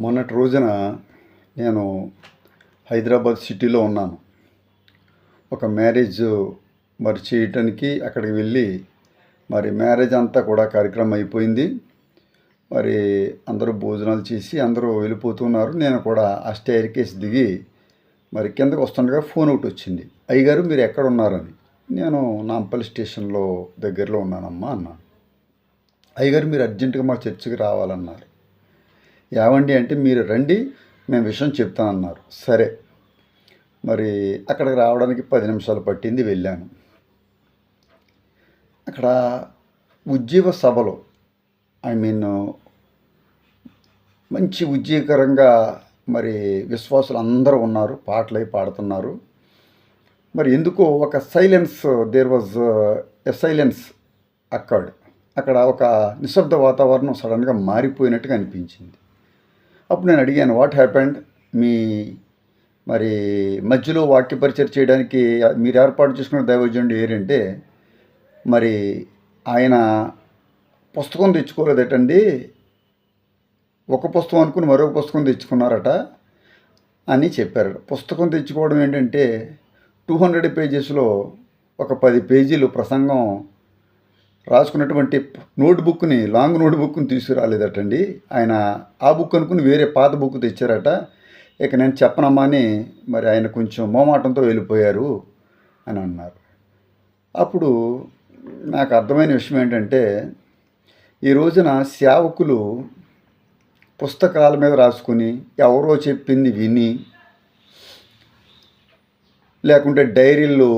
మొన్నటి రోజున నేను హైదరాబాద్ సిటీలో ఉన్నాను. ఒక మ్యారేజ్ చేయటానికి అక్కడికి వెళ్ళి మ్యారేజ్ అంతా కూడా కార్యక్రమం అయిపోయింది. అందరూ భోజనాలు చేసి అందరూ వెళ్ళిపోతున్నారు. నేను కూడా ఆ స్టైర్కేస్ దిగి కిందకు వస్తుండగా ఫోన్ ఒకటి వచ్చింది. అయ్యగారు మీరు ఎక్కడ ఉన్నారని. నేను నాంపల్లి స్టేషన్లో దగ్గరలో ఉన్నానమ్మా అన్నాను. అయ్యగారు మీరు అర్జెంటుగా మా చర్చికి రావాలన్నారు. ఏవండి అంటే మీరు రండి మేము విషయం చెప్తానన్నారు. సరే అక్కడికి రావడానికి 10 నిమిషాలు పట్టింది. వెళ్ళాను. అక్కడ ఉజ్జీవ సభలో మంచి ఉజ్జీకరంగా విశ్వాసులు అందరూ ఉన్నారు. పాటలు అవి పాడుతున్నారు. ఎందుకో ఒక silence, there was a silence అక్కడ్. అక్కడ ఒక నిశ్శబ్ద వాతావరణం సడన్గా మారిపోయినట్టుగా అనిపించింది. అప్పుడు నేను అడిగాను, వాట్ హ్యాపెండ్? మీ మధ్యలో వాక్య పరిచయం చేయడానికి మీరు ఏర్పాటు చేసుకున్న దైవజనుడు ఏరంటే ఆయన పుస్తకం తెచ్చుకోలేదటండి, ఒక పుస్తకం అనుకుని మరొక పుస్తకం తెచ్చుకున్నారట అని చెప్పారు. పుస్తకం తెచ్చుకోవడం ఏంటంటే 200 పేజెస్లో ఒక 10 పేజీలు ప్రసంగం రాసుకున్నటువంటి నోట్బుక్ని, లాంగ్ నోట్బుక్ని తీసుకురాలేదటండి. ఆయన ఆ బుక్ అనుకుని వేరే పాత బుక్ తెచ్చారట. ఇక నేను చెప్పనమ్మా అని ఆయన కొంచెం మోమాటంతో వెళ్ళిపోయారు అని అన్నారు. అప్పుడు నాకు అర్థమైన విషయం ఏంటంటే, ఈ రోజున సేవకులు పుస్తకాల మీద రాసుకుని ఎవరో చెప్పింది విని, లేకుంటే డైరీలు,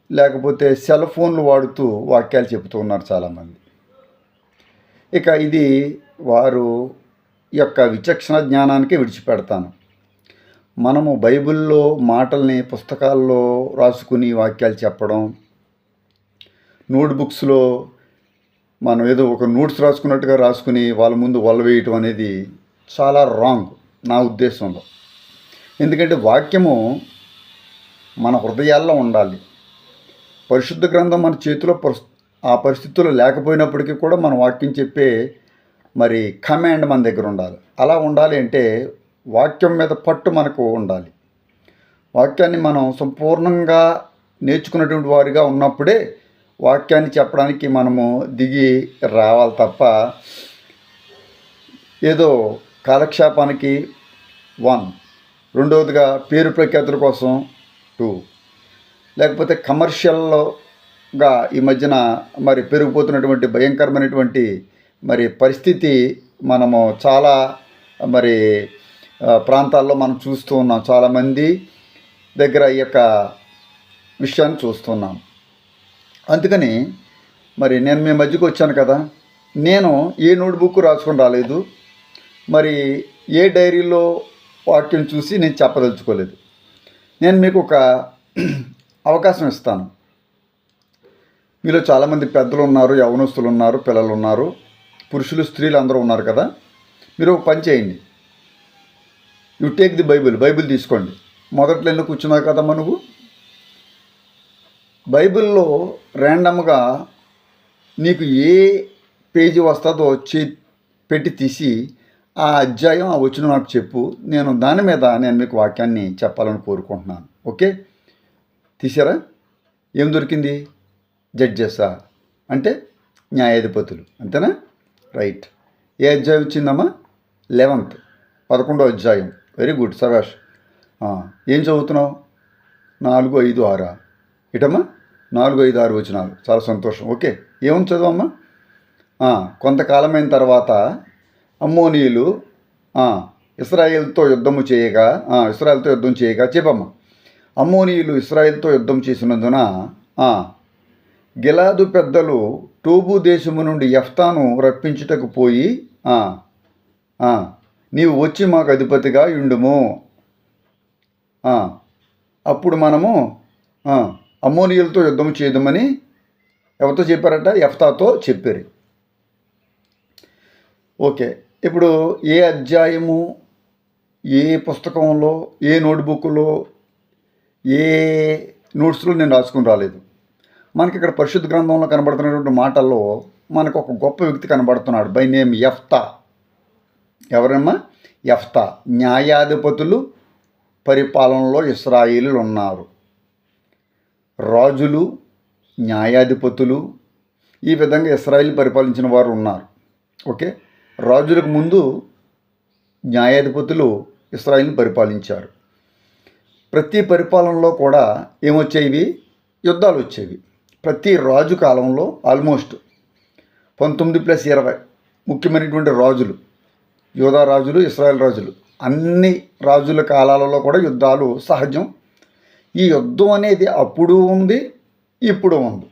లేకపోతే సెల్ ఫోన్లు వాడుతూ వాక్యాలు చెబుతూ ఉన్నారు చాలామంది. ఇక ఇది వారు యొక్క విచక్షణ జ్ఞానానికే విడిచిపెడతాను. మనము బైబిల్లో మాటల్ని పుస్తకాల్లో రాసుకుని వాక్యాలు చెప్పడం, నోట్బుక్స్లో మనం ఏదో ఒక నోట్స్ రాసుకున్నట్టుగా రాసుకుని వాళ్ళ ముందు వల్లవేయటం అనేది చాలా రాంగ్ నా ఉద్దేశంలో. ఎందుకంటే వాక్యము మన హృదయాల్లో ఉండాలి. పరిశుద్ధ గ్రంథం మన చేతిలో ఆ పరిస్థితుల్లో లేకపోయినప్పటికీ కూడా మన వాక్యం చెప్పే కమాండ్ మన దగ్గర ఉండాలి. అలా ఉండాలి అంటే వాక్యం మీద పట్టు మనకు ఉండాలి. వాక్యాన్ని మనం సంపూర్ణంగా నేర్చుకున్నటువంటి వారిగా ఉన్నప్పుడే వాక్యాన్ని చెప్పడానికి మనము దిగి రావాలి తప్ప ఏదో కాలక్షేపానికి 1, రెండవదిగా పేరు ప్రఖ్యాతుల కోసం 2, లేకపోతే కమర్షియల్గా ఈ మధ్యన పెరిగిపోతున్నటువంటి భయంకరమైనటువంటి పరిస్థితి మనము చాలా ప్రాంతాల్లో మనం చూస్తూ ఉన్నాం. చాలామంది దగ్గర ఈ యొక్క విషయాన్ని చూస్తున్నాం. అందుకని నేను మీ మధ్యకు వచ్చాను కదా, నేను ఏ నోట్బుక్ రాసుకొని రాలేదు, ఏ డైరీలో వాక్యం చూసి నేను చెప్పదలుచుకోలేదు. నేను మీకు ఒక అవకాశం ఇస్తాను. మీలో చాలామంది పెద్దలు ఉన్నారు, యవనస్తులు ఉన్నారు, పిల్లలు ఉన్నారు, పురుషులు స్త్రీలు అందరూ ఉన్నారు కదా. మీరు ఒక పని చేయండి. యు టేక్ ది బైబిల్ తీసుకోండి. మొదట్లో ఎందుకు కూర్చున్నావు కదమ్మా నువ్వు. బైబిల్లో ర్యాండమ్గా నీకు ఏ పేజీ వస్తుందో పెట్టి తీసి ఆ అధ్యాయం, ఆ వచనం నాకు చెప్పు. నేను దాని మీద మీకు వాక్యాన్ని చెప్పాలని కోరుకుంటున్నాను. ఓకే, తీసారా? ఏం దొరికింది? జడ్జెసా అంటే న్యాయాధిపతులు, అంతేనా? రైట్. ఏ అధ్యాయం వచ్చిందమ్మా? 11th, 11వ అధ్యాయం. వెరీ గుడ్, సవాష్. ఏం చదువుతున్నావు? 4, 5, 6 ఇటమ్మా? 4, 5, 6 వచనాలు. చాలా సంతోషం. ఓకే, ఏముంది చదవమ్మా? కొంతకాలమైన తర్వాత అమ్మోనీయులు ఇశ్రాయేలుతో యుద్ధం చేయగా చెప్పమ్మా. అమ్మోనీయులు ఇశ్రాయేలుతో యుద్ధం చేసినందున గిలాదు పెద్దలు టోబు దేశము నుండి యెఫ్తాను రప్పించుటకు పోయి, నీవు వచ్చి మాకు అధిపతిగా యుండుము. అప్పుడు మనము అమ్మోనీయులతో యుద్ధం చేయదమని ఎవరితో చెప్పారట? యెఫ్తాతో చెప్పారు. ఓకే, ఇప్పుడు ఏ అధ్యాయము, ఏ పుస్తకంలో, ఏ నోట్బుక్లో, ఏ నోట్స్లో నేను రాసుకుని రాలేదు. మనకి ఇక్కడ పరిశుద్ధ గ్రంథంలో కనబడుతున్నటువంటి మాటల్లో మనకు ఒక గొప్ప వ్యక్తి కనబడుతున్నాడు బై నేమ్ యెఫ్తా. ఎవరమ్మా? యెఫ్తా. న్యాయాధిపతులు పరిపాలనలో ఇశ్రాయేలీయులు ఉన్నారు. రాజులు, న్యాయాధిపతులు, ఈ విధంగా ఇశ్రాయేలు పరిపాలించిన వారు ఉన్నారు. ఓకే, రాజులకు ముందు న్యాయాధిపతులు ఇశ్రాయేలుని పరిపాలించారు. ప్రతి పరిపాలనలో కూడా ఏమొచ్చేవి? యుద్ధాలు వచ్చేవి. ప్రతి రాజు కాలంలో ఆల్మోస్ట్ 19+20 ముఖ్యమైనటువంటి రాజులు, యూదా రాజులు, ఇశ్రాయేల్ రాజులు, అన్ని రాజుల కాలాలలో కూడా యుద్ధాలు సహజం. ఈ యుద్ధం అనేది అప్పుడు ఉంది, ఇప్పుడు ఉంది.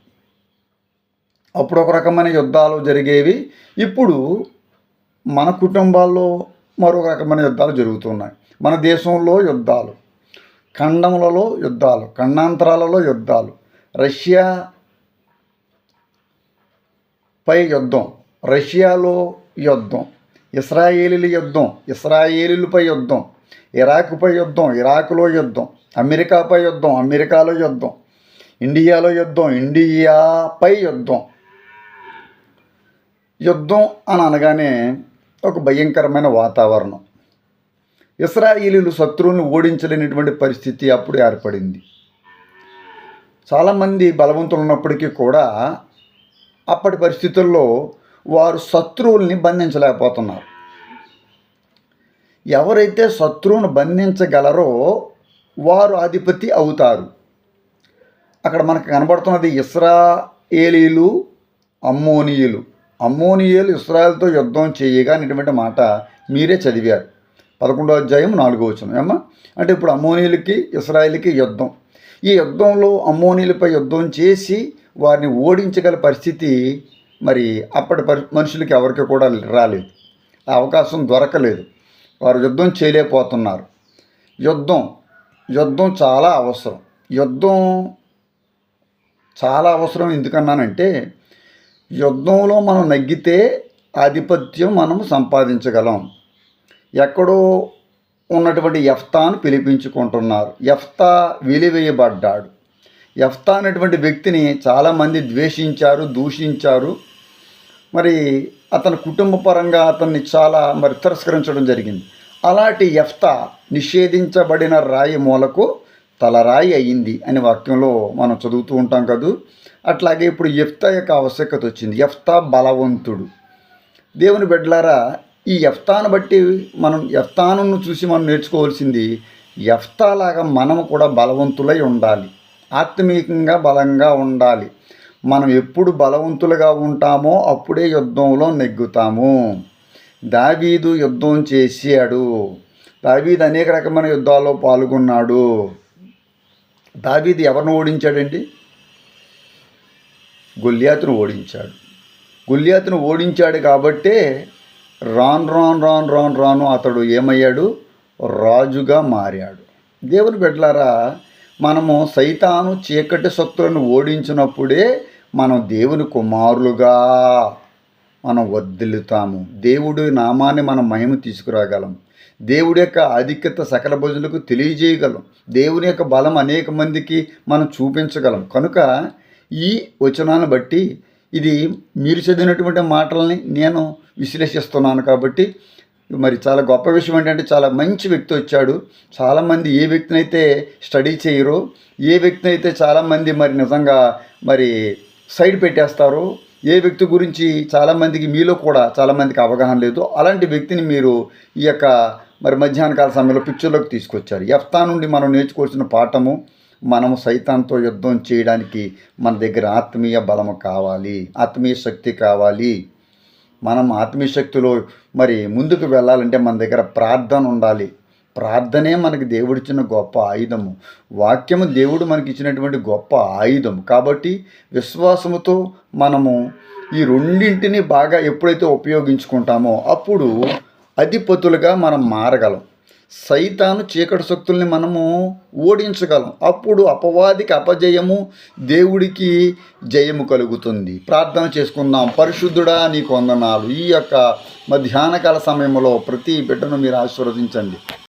అప్పుడు ఒక రకమైన యుద్ధాలు జరిగేవి, ఇప్పుడు మన కుటుంబాల్లో మరొక రకమైన యుద్ధాలు జరుగుతున్నాయి. మన దేశంలో యుద్ధాలు, ఖండములలో యుద్ధాలు, ఖండాంతరాలలో యుద్ధాలు, రష్యాపై యుద్ధం, రష్యాలో యుద్ధం, ఇశ్రాయేలీల యుద్ధం, ఇశ్రాయేలీలపై యుద్ధం, ఇరాక్పై యుద్ధం, ఇరాక్లో యుద్ధం, అమెరికాపై యుద్ధం, అమెరికాలో యుద్ధం, ఇండియాలో యుద్ధం, ఇండియాపై యుద్ధం. యుద్ధం అని అనగానే ఒక భయంకరమైన వాతావరణం. ఇశ్రాయేలీలు శత్రువులను ఓడించలేనటువంటి పరిస్థితి అప్పుడు ఏర్పడింది. చాలామంది బలవంతులు ఉన్నప్పటికీ కూడా అప్పటి పరిస్థితుల్లో వారు శత్రువుల్ని బంధించలేకపోతున్నారు. ఎవరైతే శత్రువును బంధించగలరో వారు అధిపతి అవుతారు. అక్కడ మనకు కనబడుతున్నది ఇశ్రాయేలీలు, అమ్మోనీయులు. అమ్మోనీయులు ఇశ్రాయేలుతో యుద్ధం చేయగా అనేటువంటి మాట మీరే చదివారు. 11వ అధ్యాయం 4వ వచనం. ఏమ్మా అంటే ఇప్పుడు అమ్మోనీయులకి ఇశ్రాయేలుకి యుద్ధం. ఈ యుద్ధంలో అమ్మోనీయులపై యుద్ధం చేసి వారిని ఓడించగల పరిస్థితి మరి అప్పటి మనుషులకి ఎవరికి కూడా రాలేదు, ఆ అవకాశం దొరకలేదు. వారు యుద్ధం చేయలేకపోతున్నారు. యుద్ధం చాలా అవసరం. యుద్ధం చాలా అవసరం ఎందుకన్నానంటే, యుద్ధంలో మనం నగ్గితే ఆధిపత్యం మనం సంపాదించగలం. ఎక్కడో ఉన్నటువంటి యెఫ్తాను పిలిపించుకుంటున్నారు. యెఫ్తా వెలివేయబడ్డాడు. యెఫ్తా అనేటువంటి వ్యక్తిని చాలామంది ద్వేషించారు, దూషించారు. మరి అతని కుటుంబ పరంగా అతన్ని చాలా తిరస్కరించడం జరిగింది. అలాంటి యెఫ్తా నిషేధించబడిన రాయి మూలకు తలరాయి అయ్యింది అని వాక్యంలో మనం చదువుతూ ఉంటాం కదూ. అట్లాగే ఇప్పుడు యెఫ్తా యొక్క ఆవశ్యకత వచ్చింది. యెఫ్తా బలవంతుడు. దేవుని బిడ్డలారా, ఈ యెఫ్తాను బట్టి మనం యెఫ్తాను చూసి మనం నేర్చుకోవాల్సింది, యెఫ్తాలాగా మనము కూడా బలవంతులై ఉండాలి, ఆత్మీయంగా బలంగా ఉండాలి. మనం ఎప్పుడు బలవంతులుగా ఉంటామో అప్పుడే యుద్ధంలో నెగ్గుతాము. దావీదు యుద్ధం చేశాడు. దావీదు అనేక రకమైన యుద్ధాల్లో పాల్గొన్నాడు. దావీదు ఎవరిని ఓడించాడండి? గొల్యాతును ఓడించాడు. గొల్యాతును ఓడించాడు కాబట్టే రాను అతడు ఏమయ్యాడు? రాజుగా మారాడు. దేవుని బిడ్డలారా, మనము సైతాను చీకటి శక్తులను ఓడించినప్పుడే మనం దేవుని కుమారులుగా మనం వర్ధిల్లుతాము. దేవుడి నామాన్ని మనం మహిమ తీసుకురాగలం. దేవుడి యొక్క ఆధిక్యత సకల భుజులకు తెలియజేయగలం. దేవుని యొక్క బలం అనేక మందికి మనం చూపించగలం. కనుక ఈ వచనాన్ని బట్టి ఇది మీరు చదివినటువంటి మాటల్ని నేను విశ్లేషిస్తున్నాను కాబట్టి మరి చాలా గొప్ప విషయం ఏంటంటే, చాలా మంచి వ్యక్తి వచ్చాడు. చాలామంది ఏ వ్యక్తిని అయితే స్టడీ చేయరో, ఏ వ్యక్తిని అయితే చాలామంది మరి నిజంగా మరి సైడ్ పెట్టేస్తారో, ఏ వ్యక్తి గురించి చాలామందికి మీలో కూడా చాలామందికి అవగాహన లేదు, అలాంటి వ్యక్తిని మీరు ఈ యొక్క మరి మధ్యాహ్న కాల సమయంలో పిక్చర్లోకి తీసుకొచ్చారు. యెఫ్తా నుండి మనం నేర్చుకోవాల్సిన పాఠము, మనము సైతాన్తో యుద్ధం చేయడానికి మన దగ్గర ఆత్మీయ బలము కావాలి, ఆత్మీయ శక్తి కావాలి. మనం ఆత్మీయ శక్తిలో మరి ముందుకు వెళ్ళాలంటే మన దగ్గర ప్రార్థన ఉండాలి. ప్రార్థనే మనకి దేవుడిచ్చిన గొప్ప ఆయుధము. వాక్యము దేవుడు మనకి ఇచ్చినటువంటి గొప్ప ఆయుధం. కాబట్టి విశ్వాసముతో మనము ఈ రెండింటిని బాగా ఎప్పుడైతే ఉపయోగించుకుంటామో అప్పుడు అధిపతులుగా మనం మారగలం. సైతాను చీకటి శక్తుల్ని మనము ఓడించగలం. అప్పుడు అపవాదికి అపజయము, దేవుడికి జయము కలుగుతుంది. ప్రార్థన చేసుకుందాం. పరిశుద్ధుడా నీకు వందనాలు. ఈ యొక్క మధ్యాహ్నకాల సమయంలో ప్రతి బిడ్డను మీరు ఆశీర్వదించండి.